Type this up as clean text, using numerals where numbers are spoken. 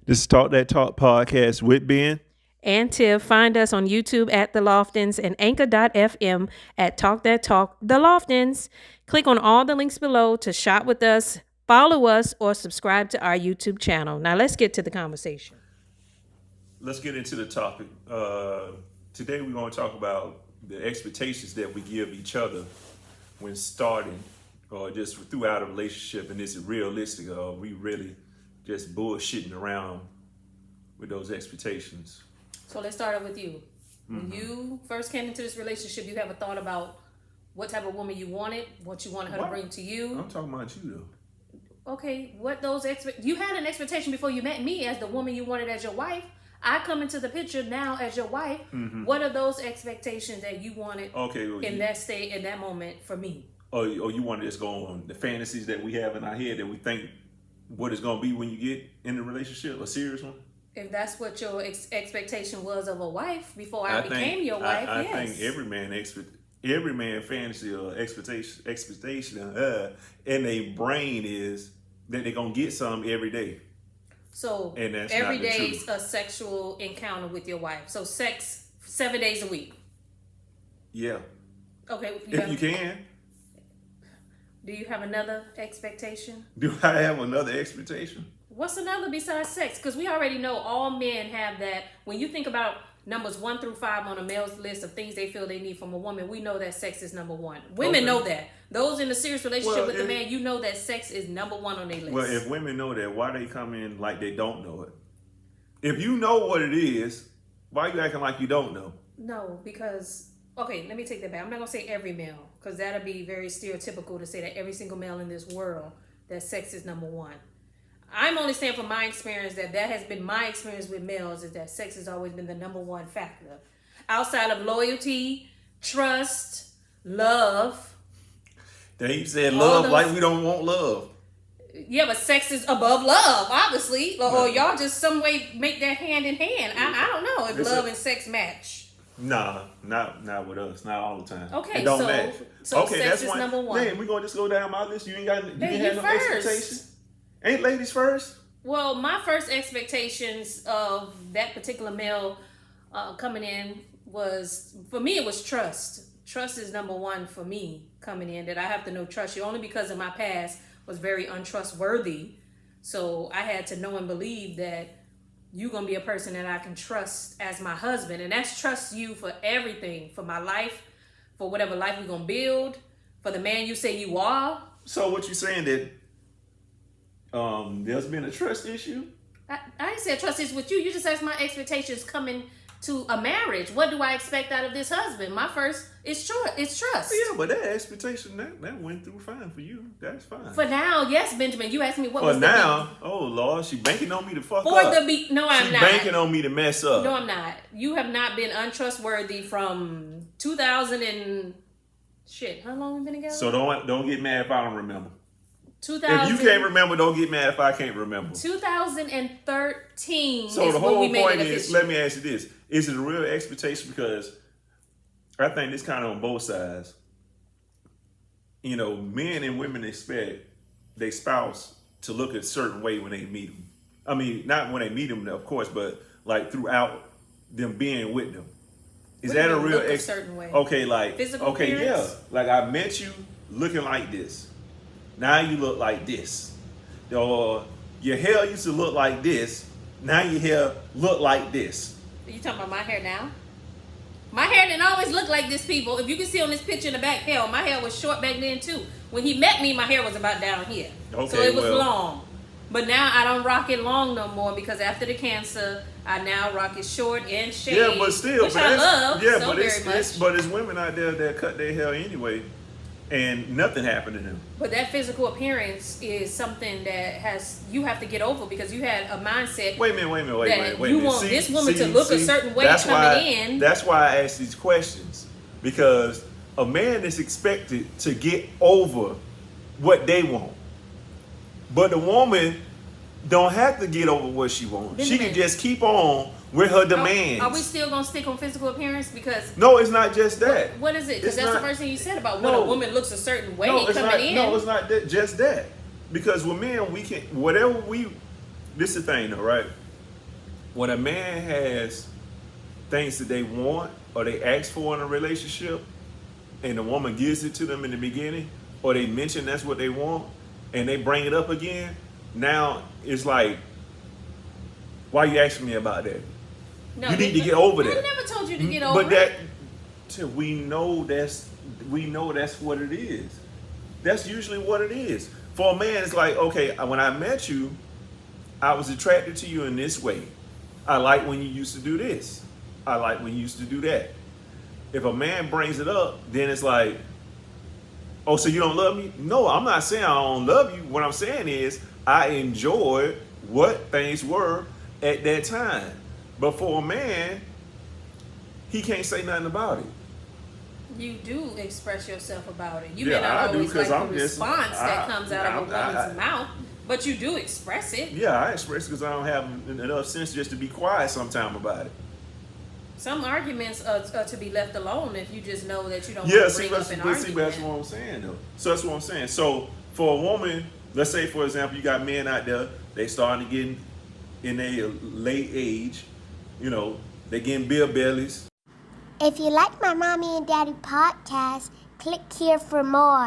This is Talk That Talk podcast with Ben. And Tiff, find us on YouTube at The Loftons and Anchor.fm at Talk That Talk The Loftons. Click on all the links below to shop with us, follow us, or subscribe to our YouTube channel. Now let's get to the conversation. Let's get into the topic. Today we're going to talk about the expectations that we give each other when starting or just throughout a relationship, and is it realistic or are we really just bullshitting around with those expectations? So let's start with you. When you first came into this relationship, you have a thought about what type of woman you wanted, what you wanted her to bring to you. I'm talking about you though. Okay, what those you had an expectation before you met me as the woman you wanted as your wife. I come into the picture now as your wife. What are those expectations that you wanted in that state, in that moment for me? Or you want to just go on the fantasies that we have in our head that we think what it's going to be when you get in a relationship, a serious one? If that's what your expectation was of a wife before I became your wife, I yes. think every man fantasy or expectation in their brain is that they're going to get some every day. So every day is a sexual encounter with your wife. So sex 7 days a week. Yeah. Okay. If you can. Do you have another expectation? Do I have another expectation? What's another besides sex? Because we already know all men have that. When you think about numbers 1 through 5 on a male's list of things they feel they need from a woman, we know that sex is number one. Women know that. Those in a serious relationship with the man, you know that sex is number one on their list. Well, if women know that, why they come in like they don't know it? If you know what it is, why you acting like you don't know? No, because, okay, let me take that back. I'm not going to say every male, because that'll be very stereotypical to say that every single male in this world, that sex is number one. I'm only saying from my experience that has been my experience with males, is that sex has always been the number one factor. Outside of loyalty, trust, love. They said love like we don't want love. Yeah, but sex is above love, obviously. Or y'all just some way make that hand in hand. I don't know if love and sex match. Nah, not with us. Not all the time. Okay, it don't match. So okay, sex is number one. Man, we're going to just go down my list. You ain't have no expectation. Ain't ladies first? Well, my first expectations of that particular male coming in was, for me, it was trust. Trust is number one for me coming in, that I have to know trust you, only because of my past was very untrustworthy. So I had to know and believe that you're going to be a person that I can trust as my husband. And that's trust you for everything, for my life, for whatever life we're going to build, for the man you say you are. So what you saying that there's been a trust issue? I didn't say a trust issue with you. You just asked my expectations coming to a marriage. What do I expect out of this husband? My first is trust. Yeah, but that expectation that went through fine for you. That's fine. For now, yes, Benjamin. You asked me what for was now. Oh Lord, she banking on me to fuck for up. No, I'm not. Banking on me to mess up. No, I'm not. You have not been untrustworthy from 2000 and shit. How long have we been together? So don't get mad if I don't remember. 2000, if you can't remember, don't get mad if I can't remember. 2013. So the whole point is, let me ask you this: is it a real expectation? Because I think this kind of on both sides. You know, men and women expect their spouse to look a certain way when they meet them. I mean, not when they meet them, of course, but like throughout them being with them. Is that a real a certain way? Okay, like physical appearance? Yeah, like I met you looking like this. Now you look like this. Or your hair used to look like this. Now your hair look like this. Are you talking about my hair now? My hair didn't always look like this, people. If you can see on this picture in the back, hell, my hair was short back then too. When he met me, my hair was about down here. Okay, so it was long. But now I don't rock it long no more because after the cancer, I now rock it short and shaved. Yeah, but still, which I love yeah, so very much. But it's women out there that cut their hair anyway, and nothing happened to them. But that physical appearance is something that you have to get over because you had a mindset. Wait a minute. You want this woman to look a certain way coming in. That's why I ask these questions, because a man is expected to get over what they want, but a woman don't have to get over what she wants. She can just keep on with her demands. Are we still gonna stick on physical appearance? Because no, it's not just that. What is it? Because that's the first thing you said about when a woman looks a certain way coming in. No, it's not just that. Because with men, we can whatever we. This is the thing, though, right? when a man has things that they want or they ask for in a relationship, and the woman gives it to them in the beginning, or they mention that's what they want, and they bring it up again, now it's like, why you asking me about that? No, You need to get over that. I never told you to get over But we know that's what it is. That's usually what it is. For a man, it's like, okay, when I met you, I was attracted to you in this way. I like when you used to do this. I like when you used to do that. If a man brings it up, then it's like, oh, so you don't love me? No, I'm not saying I don't love you. What I'm saying is I enjoyed what things were at that time. But for a man, he can't say nothing about it. You do express yourself about it. You Yeah, may not I do, always like 'cause the response that comes out of a woman's mouth, but you do express it. Yeah, I express it because I don't have enough sense just to be quiet sometime about it. Some arguments are to be left alone if you just know that you don't Yeah, want to see, bring up an argument. that's what I'm saying, though. So that's what I'm saying. So for a woman, let's say, for example, you got men out there, they starting to get in their late age, you know, they getting beer bellies. If you like my Mommy and Daddy podcast, click here for more.